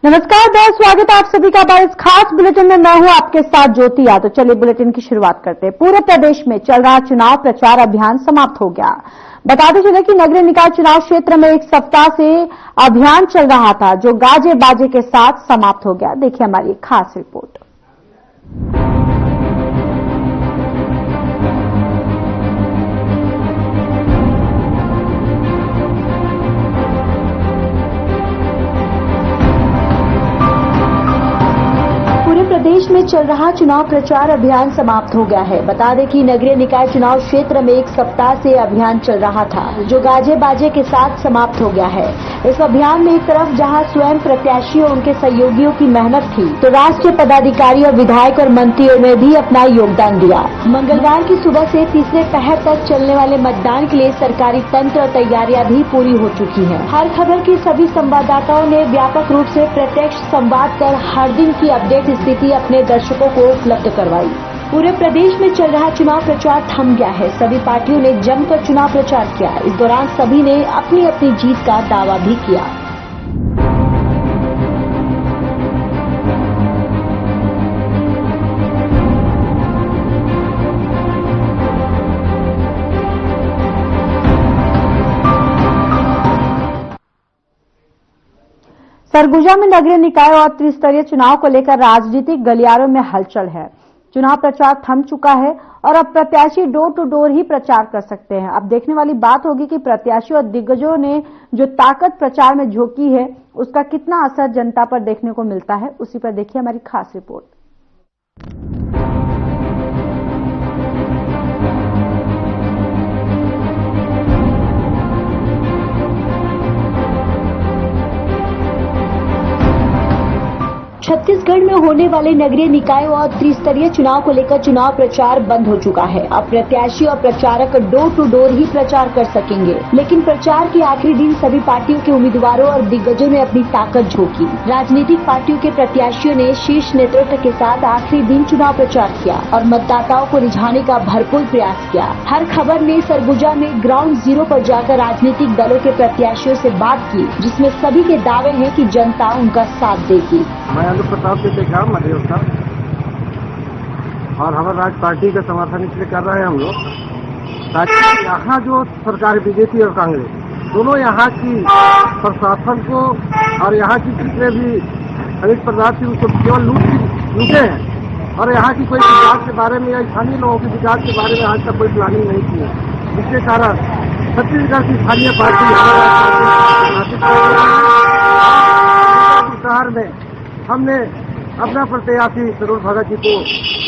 नमस्कार दोस्त, स्वागत है आप सभी का हमारे इस खास बुलेटिन में। मैं हूं आपके साथ ज्योति यादव। चलिए बुलेटिन की शुरुआत करते हैं। पूरे प्रदेश में चल रहा चुनाव प्रचार अभियान समाप्त हो गया। बताते चले कि नगरीय निकाय चुनाव क्षेत्र में एक सप्ताह से अभियान चल रहा था, जो गाजे बाजे के साथ समाप्त हो गया। देखिए हमारी खास रिपोर्ट। पूरे प्रदेश में चल रहा चुनाव प्रचार अभियान समाप्त हो गया है। बता दें कि नगरीय निकाय चुनाव क्षेत्र में एक सप्ताह से अभियान चल रहा था, जो गाजे बाजे के साथ समाप्त हो गया है। इस अभियान में एक तरफ जहां स्वयं प्रत्याशी और उनके सहयोगियों की मेहनत थी, तो राष्ट्रीय पदाधिकारी और विधायक और मंत्रियों ने भी अपना योगदान दिया। मंगलवार की सुबह से तीसरे पहर तक चलने वाले मतदान के लिए सरकारी तंत्र और तैयारियां भी पूरी हो चुकी है। हर खबर की सभी संवाददाताओं ने व्यापक रूप से प्रत्यक्ष संवाद कर हर दिन की अपडेट स्थिति अपने दर्शकों को उपलब्ध करवाई। पूरे प्रदेश में चल रहा चुनाव प्रचार थम गया है। सभी पार्टियों ने जमकर चुनाव प्रचार किया। इस दौरान सभी ने अपनी अपनी जीत का दावा भी किया। सरगुजा में नगरीय निकाय और त्रिस्तरीय चुनाव को लेकर राजनीतिक गलियारों में हलचल है। चुनाव प्रचार थम चुका है और अब प्रत्याशी डोर टू डोर ही प्रचार कर सकते हैं। अब देखने वाली बात होगी कि प्रत्याशी और दिग्गजों ने जो ताकत प्रचार में झोंकी है, उसका कितना असर जनता पर देखने को मिलता है। उसी पर देखिए हमारी खास रिपोर्ट। छत्तीसगढ़ में होने वाले नगरीय निकाय और त्रिस्तरीय चुनाव को लेकर चुनाव प्रचार बंद हो चुका है। अब प्रत्याशी और प्रचारक डोर टू डोर ही प्रचार कर सकेंगे, लेकिन प्रचार के आखिरी दिन सभी पार्टियों के उम्मीदवारों और दिग्गजों ने अपनी ताकत झोंकी। राजनीतिक पार्टियों के प्रत्याशियों ने शीर्ष नेतृत्व के साथ आखिरी दिन चुनाव प्रचार किया और मतदाताओं को रिझाने का भरपूर प्रयास किया। हर खबर ने सरगुजा में ग्राउंड जीरो पर जाकर राजनीतिक दलों के प्रत्याशियों से बात की, जिसमें सभी के दावे हैं कि जनता उनका साथ देगी। मैं आलू प्रताप से देखा मध्य उत्तर और हमारा राज पार्टी का समर्थन इसलिए कर रहे हैं हम लोग, ताकि यहाँ जो सरकार बीजेपी और कांग्रेस दोनों यहाँ की प्रशासन को और यहाँ की जितने भी खनिज पदार्थ थी उसको केवल लूटे हैं और यहाँ की कोई विकास के बारे में या स्थानीय लोगों के विकास के बारे में आज तक कोई प्लानिंग नहीं की है। जिसके कारण छत्तीसगढ़ की स्थानीय पार्टी शहर में हमने अपना प्रत्याशी सरोज भगत जी को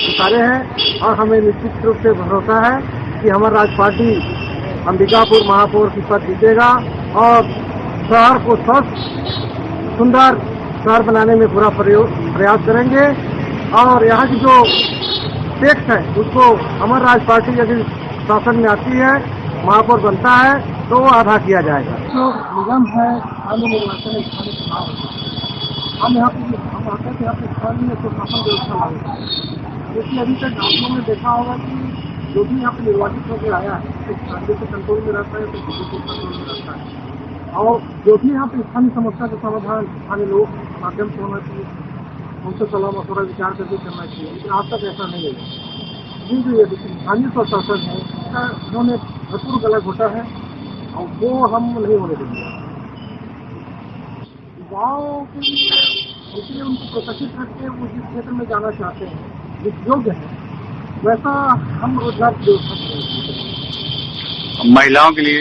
उतारे हैं और हमें निश्चित रूप से भरोसा है कि हमारा राज पार्टी अंबिकापुर महापौर की पद जीतेगा और शहर को स्वस्थ सुंदर शहर बनाने में पूरा प्रयास करेंगे। और यहाँ की जो टैक्स है उसको हमारा राज पार्टी यदि शासन में आती है, महापौर बनता है, तो वो आधा किया जाएगा। जो निगम है स्थानीय निर्वाचन स्थानीय चुनाव, हम आते थे यहाँ पे स्थानीय प्रशासन व्यवस्था लागू, लेकिन अभी तक आप लोगों ने देखा होगा कि जो भी यहाँ पे निर्वाचित होकर आया है तो कांग्रेस के कंट्रोल में रहता है, तो बीजेपी के कंट्रोल में रहता है। और जो भी यहाँ पे स्थानीय समस्या का समाधान स्थानीय लोगों के माध्यम से होना चाहिए, उनसे सलाह मशवरा विचार करके करना चाहिए, लेकिन आज तक ऐसा नहीं है। जो ये स्थानीय प्रशासन है उसका उन्होंने भरपूर गला घोटा है और वो हम नहीं होने देंगे। गाँव के इसलिए उनको प्रशिक्षित करके वो जिस क्षेत्र में जाना चाहते हैं, जिस योग्य है, वैसा हम रोजगार की व्यवस्था करेंगे। महिलाओं के लिए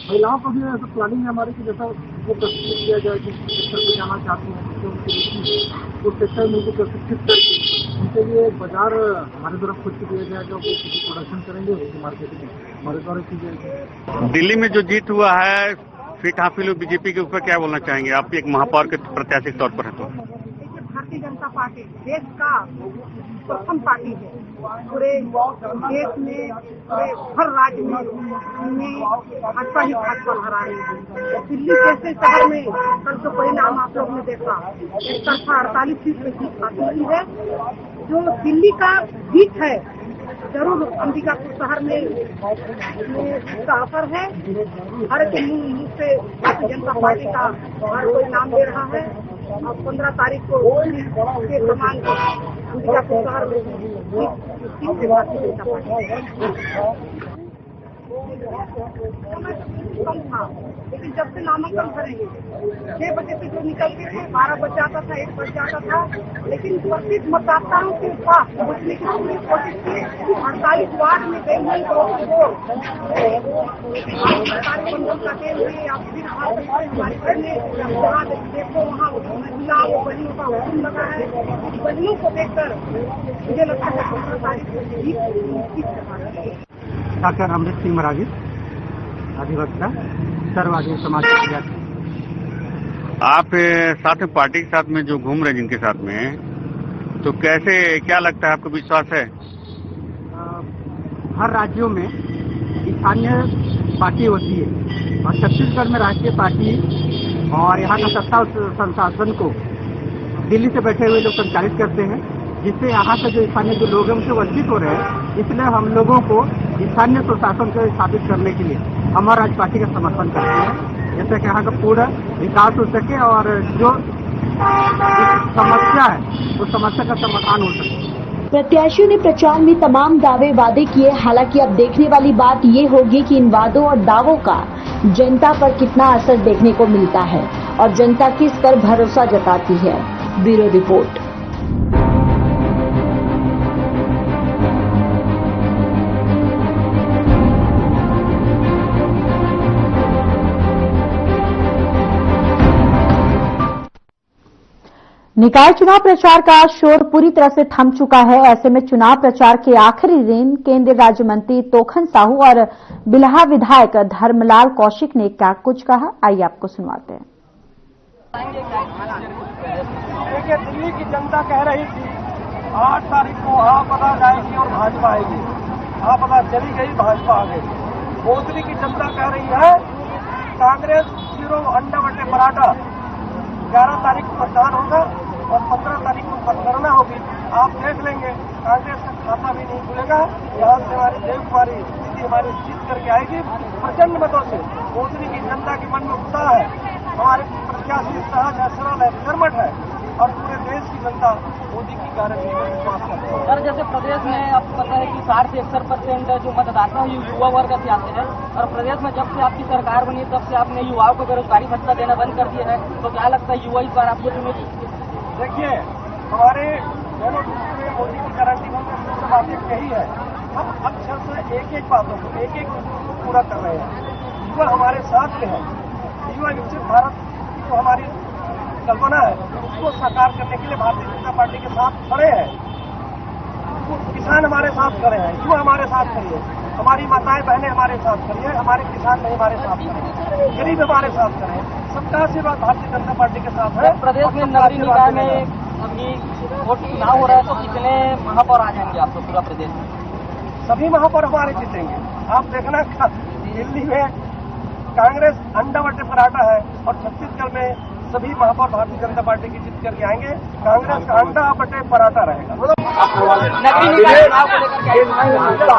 महिलाओं को भी ऐसा प्लानिंग है हमारे की जैसा वो प्रशिक्षित किया जाए, जिस सेक्टर में जाना चाहते हैं जिससे उनकी रुचि उस सेक्टर में उनको प्रशिक्षित करके उनके लिए बाजार हमारे तरफ खुद से दिया जाएगा। वो किसी प्रोडक्शन करेंगे, उसकी मार्केटिंग हमारे द्वारा की जाएगी। दिल्ली में जो जीत हुआ है सीट हासिल हुई बीजेपी के ऊपर, क्या बोलना चाहेंगे? आप एक महापौर के प्रत्याशी के तौर पर है तो भारतीय जनता पार्टी देश का प्रथम पार्टी है। पूरे देश में, पूरे हर राज्य में भाजपा ही भाजपा हरा रही है। दिल्ली जैसे शहर में कल जो परिणाम आप लोग ने देखा, एक तरफा 48 सीट पे जीत हासिल हुई है। जो दिल्ली का जीत है, जरूर अंबिकापुर शहर में इसका असर है। हर के मुंह से भारतीय जनता पार्टी का हर कोई नाम ले रहा है और 15 तारीख को के समान बीजापुर शहर में सीट से भारतीय जनता पार्टी कम था, लेकिन जब से नामांकन करेंगे 6 बजे से जो निकलते थे 12 बज जाता था, 1 बज जाता था, लेकिन प्रत्येक मतदाताओं के पास पहुंचने की पूरी कोशिश की। 48 वार्ड में गई हुई सरकारी बंधन का केंद्र या फिर हमारी बहने जहाँ देखो वहाँ महिला वो बहनों का हुक्म लगा है। बहनों को देखकर मुझे लगता है 15 तारीख को जीत डॉक्टर अमृत सिंह मरागी, अधिवक्ता, सर्ववादी समाज प्रत्याशी। आप साथ में पार्टी के साथ में जो घूम रहे जिनके साथ में, तो कैसे क्या लगता है, आपको विश्वास है? हर राज्यों में स्थानीय पार्टी होती है और छत्तीसगढ़ में राष्ट्रीय पार्टी और यहाँ का सत्ता संशासन को दिल्ली से बैठे हुए लोग संचालित करते हैं, जिससे यहाँ के जो स्थानीय जो लोग हैं उनसे वंचित हो रहे हैं। इसलिए हम लोगों को स्थानीय सुशासन को स्थापित करने के लिए हमारा राज्य पार्टी का समर्थन करते हैं, जैसे कि यहाँ का पूरा विकास हो सके और जो समस्या है उस समस्या का समाधान हो सके। प्रत्याशियों ने प्रचार में तमाम दावे वादे किए। हालांकि अब देखने वाली बात ये होगी कि इन वादों और दावों का जनता पर कितना असर देखने को मिलता है और जनता किस पर भरोसा जताती है। Bureau report. निकाय चुनाव प्रचार का शोर पूरी तरह से थम चुका है। ऐसे में चुनाव प्रचार के आखिरी दिन केंद्रीय राज्य मंत्री तोखन साहू और बिल्हा विधायक धर्मलाल कौशिक ने क्या कुछ कहा, आइए आपको सुनवाते हैं। देखिए, दिल्ली की जनता कह रही थी 8 तारीख को आपदा जाएगी और भाजपा आएगी। आपदा चली गई, भाजपा आ गई। मोदी की जनता कह रही है कांग्रेस 0 अंडा बटे पराठा। 11 तारीख को मतदान होगा और 15 तारीख को मतगणना होगी। आप देख लेंगे कांग्रेस का खाता भी नहीं खुलेगा। यहाँ से हमारी देव कुमारी दीदी हमारी जीत करके आएगी प्रचंड मतों से। मोदी की जनता के मन में उत्साह है, हमारे प्रत्याशी सहज है, सरल है, कर्मठ है और पूरे देश की जनता मोदी की गारंटी पर विश्वास करती है। सर, जैसे प्रदेश में आपको पता है कि 60 से 61% जो मतदाता है युवा वर्ग से आते हैं और प्रदेश में जब से आपकी सरकार बनी तब से आपने युवाओं को बेरोजगारी भत्ता देना बंद कर दिया है, तो क्या लगता है युवा इस बार आपको चुनेगी? देखिए, हमारे मैनिफेस्टो में मोदी की गारंटी में सबसे बात यही है, हम अक्षर से एक बातों को एक पूरा कर रहे हैं। युवा हमारे साथ में है। युवा विकसित भारत जो हमारी कल्पना है उसको साकार करने के लिए भारतीय जनता पार्टी के साथ खड़े हैं। किसान हमारे साथ खड़े हैं, युवा हमारे साथ खड़ी है, हमारी माताएं बहनें हमारे साथ खड़ी है, हमारे किसान नहीं हमारे साथ खड़े हैं, गरीब हमारे साथ खड़े हैं। सबका आशीर्वाद भारतीय जनता पार्टी के साथ है। प्रदेश में नगरीय निकाय में अभी वोट चुनाव हो रहा है, तो कितने महापौर आ जाएंगे आपको पूरा प्रदेश में? सभी महापौर हमारे जीतेंगे। आप देखना दिल्ली में कांग्रेस अंडा बटे पराठा है और छत्तीसगढ़ में सभी महापौर भारतीय जनता पार्टी की जीत करके आएंगे। कांग्रेस का अंडा बटे पराठा रहेगा। नगरीय निकाय चुनाव को लेकर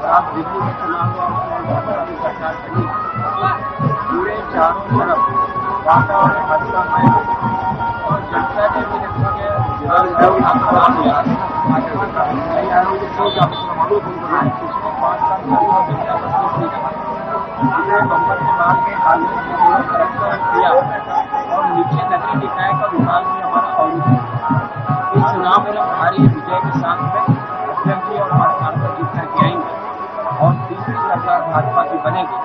आप दिल्ली में चुनाव सरकार करी, पूरे चारों तरफ वातावरण हल्कामय और जनता ने भी पिछले 5 साल हमने बम्बर विभाग में हाल में किया और नीचे नगरीय निकाय का विभाग में हमारा और इस चुनाव में भारी विजय के साथ में अध्यक्ष और हमारे सांसद जीत करके आएंगे और तीसरी सरकार भाजपा की बनेगी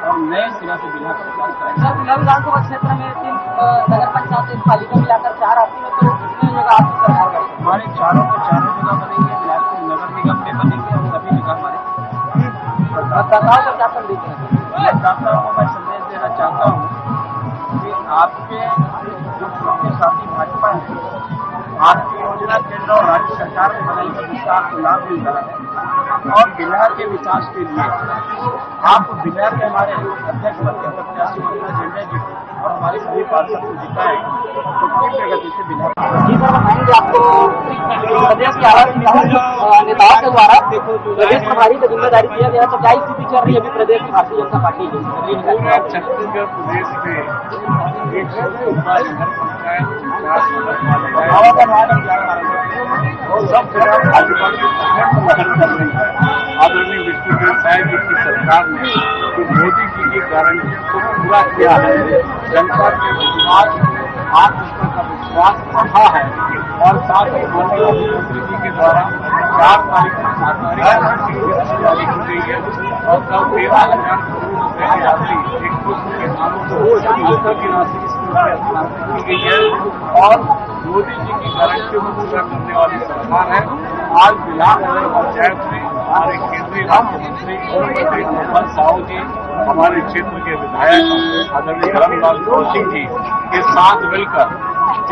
और नए सिरा से बिल्हा प्रचार करेंगे। सर, विधानसभा क्षेत्र में 3 नगर पंचायत पालिका मिलाकर 4 आती है, तो कितनी जगह आपकी सरकार बनेगी? हमारे चारों के चारों जगह बनेंगे। बिलासपुर नगर निगम में बनेंगे और सभी जगह हमारे मतदाताओं को क्या संदेश देना? मतदाताओं को मैं संदेश देना चाहता हूँ कि आपके जो साथी भाजपा है, आपकी जो योजना केंद्र और राज्य सरकार में बनाई गई जिसका आपको लाभ मिल रहा है। और बिहार के विकास के लिए आप बिहार के हमारे अध्यक्ष पद के प्रत्याशी वंदना जेंडे जी और हमारे सभी पार्षद को जिताएं तो तीव्र प्रगति से बिहार। जी सर, बताएंगे आपको प्रदेश के आवाज नेताओं के द्वारा प्रदेश प्रभारी की जिम्मेदारी दिया गया, तो क्या स्थिति चल रही है अभी प्रदेश की भारतीय जनता पार्टी की? पूरा छत्तीसगढ़ प्रदेश में एक सब जगह भाजपा की मदद कर रही है। आदरणीय विष्णुदेव साहब जी की सरकार ने जो मोदी जी की गारंटी को पूरा किया है, जनता के विश्वास आत्मनिर्भर का विश्वास बढ़ा है और साथ ही माननीय मुख्यमंत्री जी के द्वारा 4 तारीख को 7 तारीख की जारी की गई है और कल 13,000 करोड़ रुपए की राशि एक पुष्प किसानों को की राशि की गई है और मोदी जी की गारंटी को पूरा करने वाली सरकार है। आज बिहार नगर पंचायत में हमारे केंद्रीय राज्य मंत्री मोहन साहू जी, हमारे क्षेत्र के विधायक आदरणीय धर्मलाल कौशिक जी के साथ मिलकर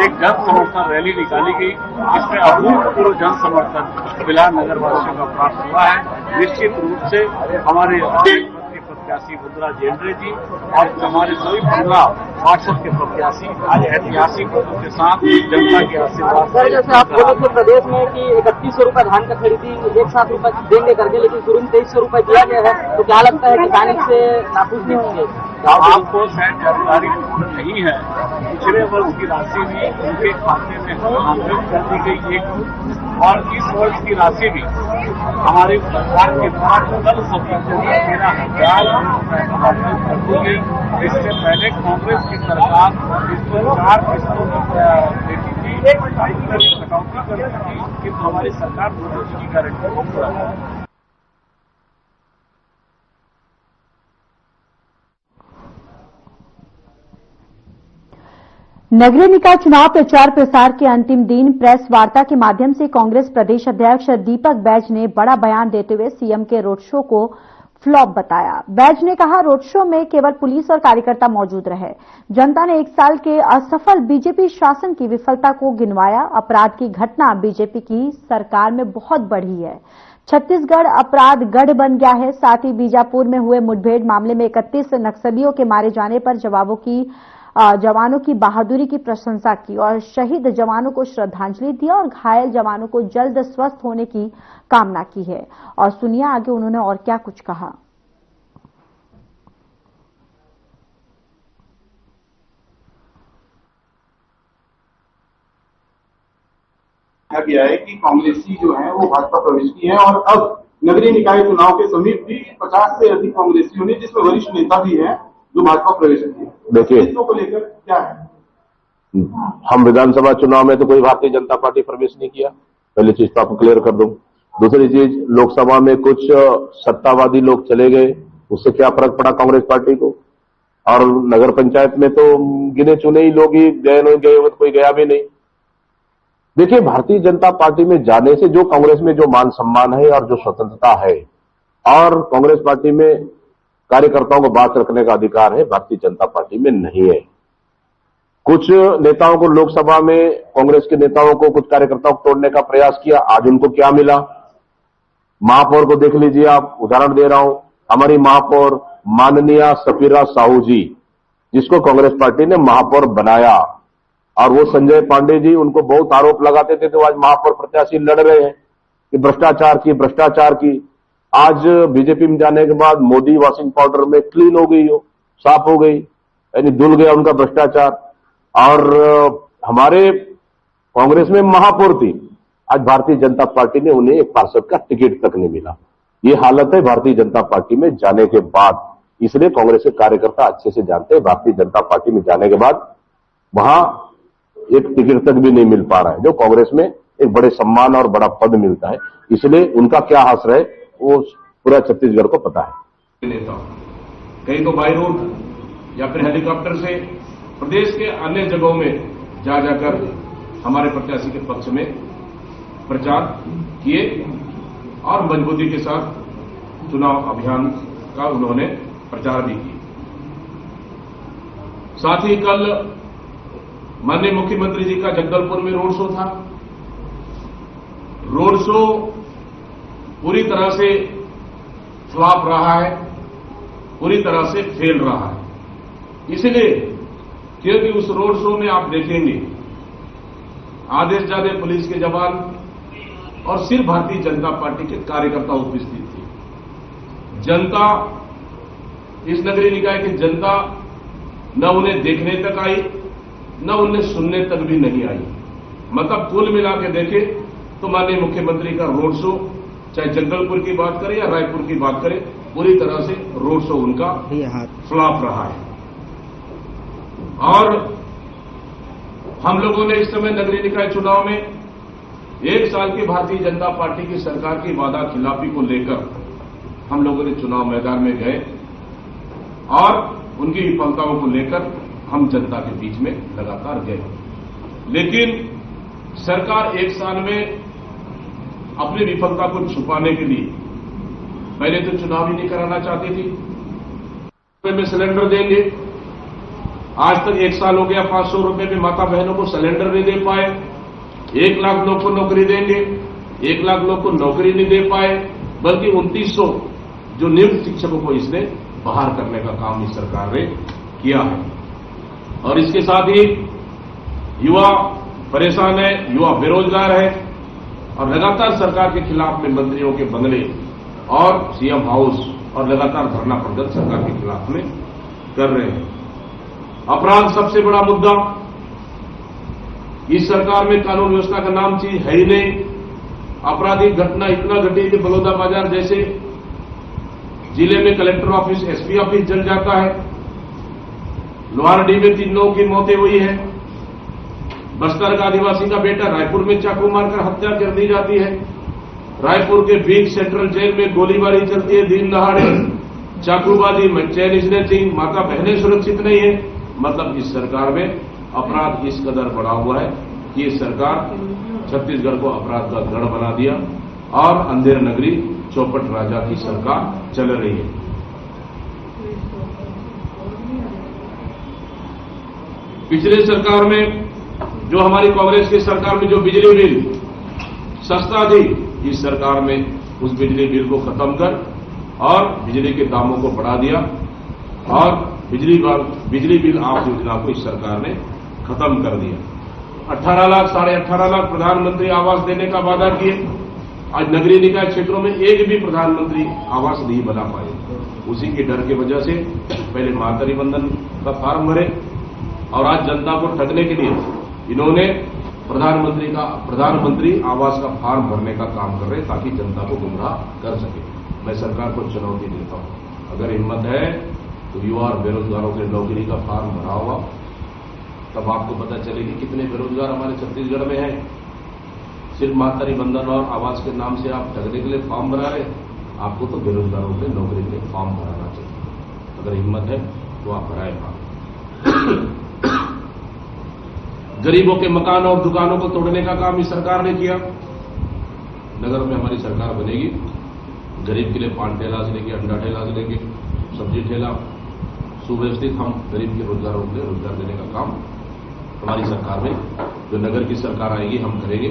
एक जन समर्थन रैली निकाली गई, जिसमें अभूतपूर्व जन समर्थन बिहार नगर वासियों का प्राप्त हुआ है। निश्चित रूप से हमारे प्रत्याशी वंदना जेंडे जी और हमारे सभी 15 पार्षद के प्रत्याशी आज ऐतिहासिक मतों के साथ जनता के आशीर्वाद। सर, जैसे आप बोले थे प्रदेश में कि 3100 रुपए धान का खरीदी 1,700 रुपए देंगे करके, लेकिन शुरू में 2300 रुपए दिया गया है, तो क्या लगता है किसान इससे नाखुश नहीं होंगे? आपको शायद जानकारी नहीं है, पिछले वर्ष की राशि भी उनके खाते में हस्तांतरित कर दी गई एक, और इस वर्ष की राशि भी हमारी सरकार के द्वारा कल सभी को 13,000 रुपए हस्तांतरित कर दी गई। इससे पहले कांग्रेस की सरकार इसको 4 किस्तों में देती थी, कटौती करती थी, किंतु हमारी सरकार मोदी जी की गारंटी को पूरा करती है। नगरीय निकाय चुनाव प्रचार प्रसार के अंतिम दिन प्रेस वार्ता के माध्यम से कांग्रेस प्रदेश अध्यक्ष दीपक बैज ने बड़ा बयान देते हुए सीएम के रोड शो को फ्लॉप बताया। बैज ने कहा, रोड शो में केवल पुलिस और कार्यकर्ता मौजूद रहे। जनता ने 1 साल के असफल बीजेपी शासन की विफलता को गिनवाया। अपराध की घटना बीजेपी की सरकार में बहुत बढ़ी है। छत्तीसगढ़ अपराध गढ़ बन गया है। साथ ही बीजापुर में हुए मुठभेड़ मामले में 31 नक्सलियों के मारे जाने पर जवानों की बहादुरी की प्रशंसा की और शहीद जवानों को श्रद्धांजलि दी और घायल जवानों को जल्द स्वस्थ होने की कामना की है। और सुनिए आगे उन्होंने और क्या कुछ कहा। गया है कि कांग्रेसी जो है वो भाजपा प्रवेश की है और अब नगरीय निकाय चुनाव के समीप भी 50 से अधिक कांग्रेसियों ने, जिसमें वरिष्ठ नेता भी हैं, जो भाजपा प्रवेश किए। देखिए, को लेकर क्या है? हम विधानसभा चुनाव में तो कोई भारतीय जनता पार्टी प्रवेश नहीं किया, पहली चीज तो आपको क्लियर कर दूं। दूसरी चीज, लोकसभा में कुछ सत्तावादी लोग चले गए, उससे क्या फर्क पड़ा कांग्रेस पार्टी को? और नगर पंचायत में तो गिने चुने ही लोग ही गए, कोई गया भी नहीं। देखिए, भारतीय जनता पार्टी में जाने से जो कांग्रेस में जो मान सम्मान है और जो स्वतंत्रता है, और कांग्रेस पार्टी में कार्यकर्ताओं को बात रखने का अधिकार है, भारतीय जनता पार्टी में नहीं है। कुछ नेताओं को लोकसभा में, कांग्रेस के नेताओं को, कुछ कार्यकर्ताओं को तोड़ने का प्रयास किया। आज उनको क्या मिला? महापौर को देख लीजिए आप, उदाहरण दे रहा हूं, हमारी महापौर माननीय सफीरा साहू जी, जिसको कांग्रेस पार्टी ने महापौर बनाया, और वो संजय पांडे जी उनको बहुत आरोप लगाते थे, तो आज महापौर प्रत्याशी लड़ रहे हैं कि भ्रष्टाचार की। आज बीजेपी में जाने के बाद मोदी वॉशिंग पाउडर में क्लीन हो गई, हो साफ हो गई, यानी धुल गया उनका भ्रष्टाचार। और हमारे कांग्रेस में महापौर थी, आज भारतीय जनता पार्टी ने उन्हें एक पार्षद का टिकट तक नहीं मिला। ये हालत है भारतीय जनता पार्टी में जाने के बाद। इसलिए कांग्रेस के कार्यकर्ता अच्छे से जानते हैं, भारतीय जनता पार्टी में जाने के बाद वहां एक टिकट तक भी नहीं मिल पा रहा है, जो कांग्रेस में एक बड़े सम्मान और बड़ा पद मिलता है। इसलिए उनका क्या हासिल है वो पूरा छत्तीसगढ़ को पता है। नेता कहीं तो बाई रोड या फिर हेलीकॉप्टर से प्रदेश के अन्य जगहों में जाकर हमारे प्रत्याशी के पक्ष में प्रचार किए और मजबूती के साथ चुनाव अभियान का उन्होंने प्रचार भी किया। साथ ही कल माननीय मुख्यमंत्री जी का जगदलपुर में रोड शो था, रोड शो पूरी तरह से फ्लॉप रहा है, पूरी तरह से फेल रहा है। इसलिए क्योंकि उस रोड शो में आप देखेंगे आधे से ज्यादा पुलिस के जवान और सिर्फ भारतीय जनता पार्टी के कार्यकर्ता उपस्थित थे। जनता, इस नगरीय निकाय की जनता न उन्हें देखने तक आई, न उन्हें सुनने तक भी नहीं आई। मतलब कुल मिला के देखें तो माननीय मुख्यमंत्री का रोड शो, चाहे जगदलपुर की बात करें या रायपुर की बात करें, पूरी तरह से रोड शो उनका फ्लॉप रहा है। और हम लोगों ने इस समय नगरीय निकाय चुनाव में 1 साल की भारतीय जनता पार्टी की सरकार की वादा खिलाफी को लेकर हम लोगों ने चुनाव मैदान में गए और उनकी विफलताओं को लेकर हम जनता के बीच में लगातार गए। लेकिन सरकार 1 साल में अपनी विफलता को छुपाने के लिए पहले तो चुनाव ही नहीं कराना चाहती थी। में सिलेंडर देंगे, आज तक 1 साल हो गया, 500 रुपए में माता बहनों को सिलेंडर नहीं दे पाए। 1 लाख लोग को नौकरी देंगे, 1 लाख लोग को नौकरी नहीं दे पाए, बल्कि 2900 जो नियुक्त शिक्षकों को इसने बाहर करने का काम इस सरकार ने किया है। और इसके साथ ही युवा परेशान है, युवा बेरोजगार है और लगातार सरकार के खिलाफ में मंत्रियों के बंगले और सीएम हाउस और लगातार धरना प्रदर्शन सरकार के खिलाफ में कर रहे हैं। अपराध सबसे बड़ा मुद्दा, इस सरकार में कानून व्यवस्था का नाम चीज है ही नहीं। आपराधिक घटना इतना घटी कि बलौदा बाजार जैसे जिले में कलेक्टर ऑफिस, एसपी ऑफिस जल जाता है। लोहारडी में 3 लोगों की मौतें हुई है। बस्तर का आदिवासी का बेटा रायपुर में चाकू मारकर हत्या कर दी जाती है। रायपुर के बीच सेंट्रल जेल में गोलीबारी चलती है दिन दहाड़े, चाकूबाजी में चैन स्नैचिंग, माता बहनें सुरक्षित नहीं है। मतलब इस सरकार में अपराध इस कदर बढ़ा हुआ है कि ये सरकार छत्तीसगढ़ को अपराध का गढ़ बना दिया और अंधेर नगरी चौपट राजा की सरकार चल रही है। पिछले सरकार में जो हमारी कांग्रेस की सरकार में जो बिजली बिल सस्ता थी, इस सरकार में उस बिजली बिल को खत्म कर और बिजली के दामों को बढ़ा दिया और बिजली बिल आप योजना को इस सरकार ने खत्म कर दिया। 18 लाख, 18.5 लाख प्रधानमंत्री आवास देने का वादा किए। आज नगरीय निकाय क्षेत्रों में एक भी प्रधानमंत्री आवास नहीं बना पाए। उसी के डर की वजह से पहले मातृ बंधन का फार्म भरे और आज जनता को ठगने के लिए इन्होंने प्रधानमंत्री आवास का फॉर्म भरने का काम कर रहे हैं ताकि जनता को गुमराह कर सके। मैं सरकार को चुनौती देता हूं, अगर हिम्मत है तो युवा और बेरोजगारों के नौकरी का फॉर्म भरा होगा, तब आपको पता चलेगी कितने बेरोजगार हमारे छत्तीसगढ़ में हैं। सिर्फ मातृ बंधन और आवास के नाम से आप ठगने के लिए फॉर्म भरा रहे, आपको तो बेरोजगारों के नौकरी के लिए फॉर्म भराना चाहिए। अगर हिम्मत है तो आप भराए फॉर्म। गरीबों के मकान और दुकानों को तोड़ने का काम इस सरकार ने किया। नगर में हमारी सरकार बनेगी, गरीब के लिए पान ठेला से लेके अंडा ठेला से लेके सब्जी ठेला सुव्यवस्थित हम गरीब के रोजगारों के लिए रोजगार देने का काम हमारी सरकार में, जो नगर की सरकार आएगी, हम करेंगे।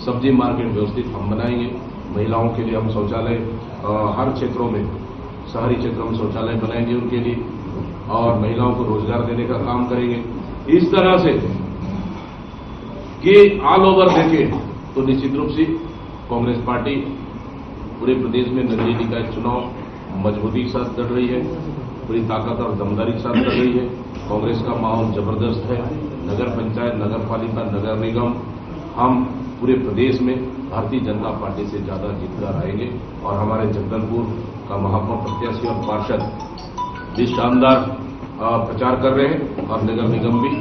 सब्जी मार्केट व्यवस्थित हम बनाएंगे। महिलाओं के लिए हम शौचालय हर क्षेत्रों में, शहरी क्षेत्रों में शौचालय बनाएंगे उनके लिए और महिलाओं को रोजगार देने का काम करेंगे। इस तरह से कि ऑल ओवर देखें तो निश्चित रूप से कांग्रेस पार्टी पूरे प्रदेश में नगरीय निकाय चुनाव मजबूती के साथ लड़ रही है, पूरी ताकत और दमदारी के साथ लड़ रही है। कांग्रेस का माहौल जबरदस्त है। नगर पंचायत, नगर पालिका, नगर निगम, हम पूरे प्रदेश में भारतीय जनता पार्टी से ज्यादा जीतकर आएंगे और हमारे जगदलपुर का महापौर प्रत्याशी और पार्षद भी शानदार प्रचार कर रहे हैं और नगर निगम भी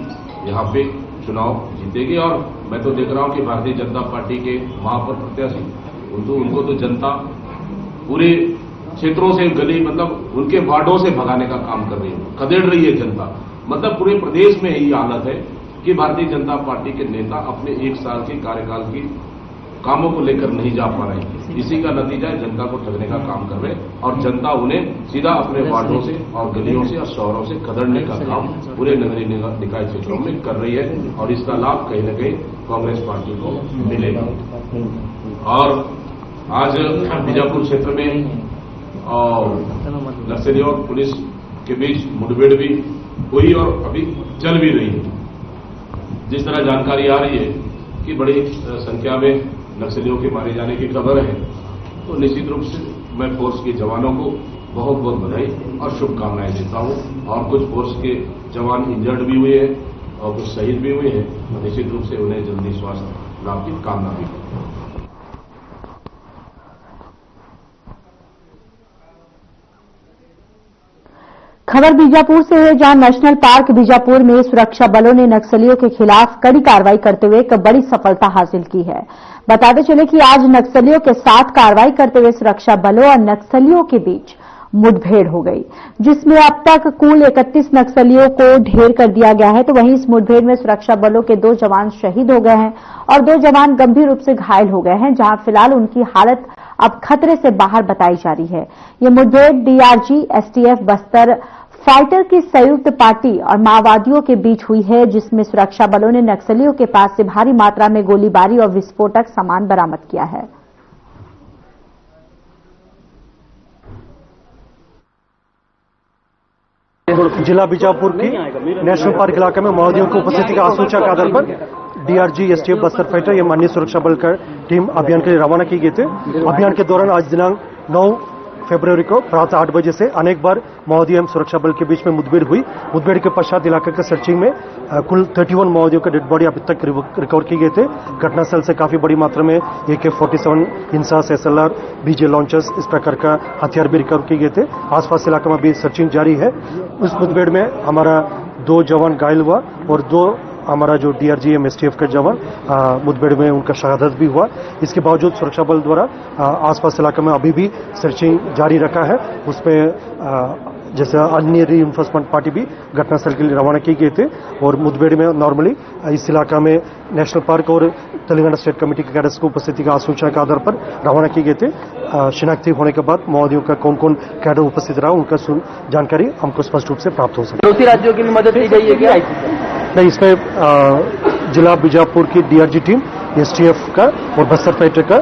यहाँ पे चुनाव जीतेगी। और मैं तो देख रहा हूं कि भारतीय जनता पार्टी के महापौर प्रत्याशी उनको तो जनता पूरे क्षेत्रों से, गली मतलब उनके वार्डों से भगाने का काम कर रही है, खदेड़ रही है जनता। मतलब पूरे प्रदेश में यही हालत है कि भारतीय जनता पार्टी के नेता अपने 1 साल के कार्यकाल की कामों को लेकर नहीं जा पा रहे। इसी का नतीजा है जनता को ठगने का काम कर रहे और जनता उन्हें सीधा अपने वार्डों से और गलियों से और शहरों से खदेड़ने का काम पूरे नगरीय निकाय क्षेत्रों में कर रही है और इसका लाभ कहीं न कहीं कांग्रेस पार्टी को मिलेगा। और आज बीजापुर क्षेत्र में नक्सलियों और पुलिस के बीच मुठभेड़ भी हुई और अभी चल भी रही है। जिस तरह जानकारी आ रही है कि बड़ी संख्या में नक्सलियों के मारे जाने की खबर है, तो निश्चित रूप से मैं फोर्स के जवानों को बहुत बहुत बधाई और शुभकामनाएं देता हूं। और कुछ फोर्स के जवान इंजर्ड भी हुए हैं और कुछ शहीद भी हुए हैं, तो निश्चित रूप से उन्हें जल्दी स्वास्थ्य लाभ की कामना भी करता हूं। खबर बीजापुर से है, जहां नेशनल पार्क बीजापुर में सुरक्षा बलों ने नक्सलियों के खिलाफ कड़ी कार्रवाई करते हुए एक बड़ी सफलता हासिल की है। बताते चले कि आज नक्सलियों के साथ कार्रवाई करते हुए सुरक्षा बलों और नक्सलियों के बीच मुठभेड़ हो गई, जिसमें अब तक कुल 31 नक्सलियों को ढेर कर दिया गया है। तो वहीं इस मुठभेड़ में सुरक्षा बलों के 2 जवान शहीद हो गए हैं और 2 जवान गंभीर रूप से घायल हो गए हैं, जहां फिलहाल उनकी हालत अब खतरे से बाहर बताई जा रही है। ये मुठभेड़ डीआरजी एसटीएफ बस्तर फाइटर की संयुक्त पार्टी और माओवादियों के बीच हुई है, जिसमें सुरक्षा बलों ने नक्सलियों के पास से भारी मात्रा में गोलीबारी और विस्फोटक सामान बरामद किया है। जिला बीजापुर की नेशनल पार्क इलाके में माओवादियों की उपस्थिति का आसूचना के आधार पर डीआरजी एसटीएफ बस्तर फाइटर या माननीय सुरक्षा बल का टीम अभियान के लिए रवाना की गई थी। अभियान के दौरान आज दिनांक 9 फरवरी को प्रातः 8 बजे से अनेक बार माओवादी एवं सुरक्षा बल के बीच में मुठभेड़ हुई। मुठभेड़ के पश्चात इलाके के सर्चिंग में कुल 31 माओवादियों के डेड बॉडी अभी तक रिकवर की गए थे। घटनास्थल से काफी बड़ी मात्रा में AK-47 INSAS SLR BJ launchers इस प्रकार का हथियार भी रिकवर किए गए थे। आसपास इलाके में अभी सर्चिंग जारी है। उस मुठभेड़ में हमारा 2 जवान घायल हुआ और 2 हमारा जो डीआरजी एम एसटीएफ का जवान मुठभेड़ में उनका शहादत भी हुआ। इसके बावजूद सुरक्षा बल द्वारा आसपास इलाके में अभी भी सर्चिंग जारी रखा है। उसमें जैसे अन्य रीइंफोर्समेंट पार्टी भी घटनास्थल के लिए रवाना की गए थे और मुठभेड़ में नॉर्मली इस इलाका में नेशनल पार्क और तेलंगाना स्टेट कमेटी के कैडेट्स की उपस्थिति का आसूचना के आधार पर रवाना किए गए थे। शिनाख्ती होने के बाद माओवादियों का कौन कौन कैडर उपस्थित रहा उनका जानकारी हमको स्पष्ट रूप से प्राप्त हो सके। पड़ोसी राज्यों की भी मदद दी गई है क्या? नहीं, इसमें जिला बीजापुर की डीआरजी टीम एसटीएफ का और बस्तर फाइटर का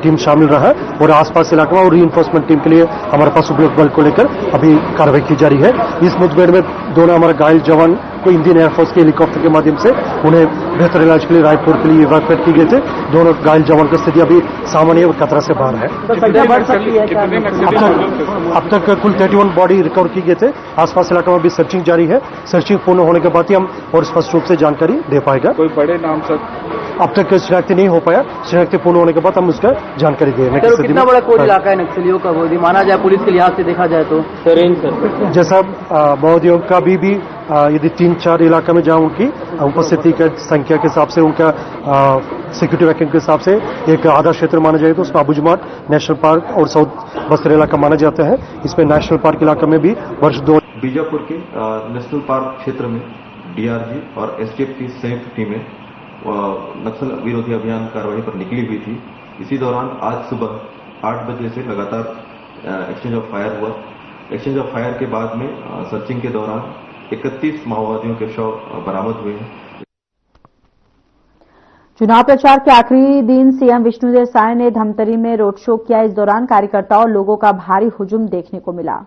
टीम शामिल रहा और आसपास इलाके में और रीइंफोर्समेंट टीम के लिए हमारे पास उपयुक्त बल को लेकर अभी कार्रवाई की जा रही है। इस मुठभेड़ में दोनों हमारे घायल जवान को इंडियन एयरफोर्स के हेलीकॉप्टर के माध्यम से उन्हें बेहतर इलाज के लिए रायपुर के लिए इवैक्यूएट किए गए थे। दोनों घायल जवान की स्थिति अभी सामान्य और खतरा से बाहर है। अब तक कुल 31 बॉडी रिकवर की गए थे। आसपास इलाके में अभी सर्चिंग जारी है। सर्चिंग पूर्ण होने के बाद ही हम और स्पष्ट रूप से जानकारी दे पाएगा। कोई बड़े नाम से अब तक शिनाख्ती नहीं हो पाया। शिनाख्ती पूर्ण होने के बाद हम उसका जानकारी देंगे। कितना बड़ा कोई इलाका है नक्सलियों का, वो माना जाए पुलिस के लिहाज से देखा जाए तो? जैसा माओवादियों का भी यदि 3-4 इलाका में जहां उनकी उपस्थिति की संख्या के हिसाब से उनका सिक्योरिटी वैक्यूम के हिसाब से एक आधा क्षेत्र माना जाए तो उसमें अबुजमाट नेशनल पार्क और साउथ बस्तर इलाका माना जाता है। इसमें नेशनल पार्क इलाका में भी वर्ष 2 बीजापुर के नेशनल पार्क क्षेत्र में डीआरजी और एसटीएफ की संयुक्त टीमें नक्सल विरोधी अभियान कार्रवाई पर निकली हुई थी। इसी दौरान आज सुबह 8 बजे से लगातार एक्सचेंज ऑफ फायर हुआ। एक्सचेंज ऑफ फायर के बाद में सर्चिंग के दौरान 31 माओवादियों के शव बरामद हुए हैं। चुनाव प्रचार के आखिरी दिन सीएम विष्णुदेव साय ने धमतरी में रोड शो किया। इस दौरान कार्यकर्ताओं और लोगों का भारी हुजूम देखने को मिला।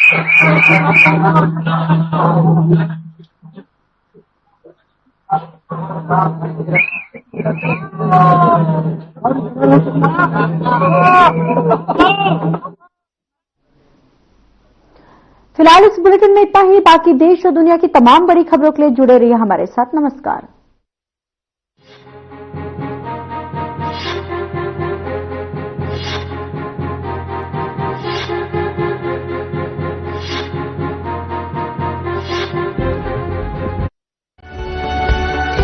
फिलहाल इस बुलेटिन में इतना ही। बाकी देश और दुनिया की तमाम बड़ी खबरों के लिए जुड़े रहिए हमारे साथ। नमस्कार।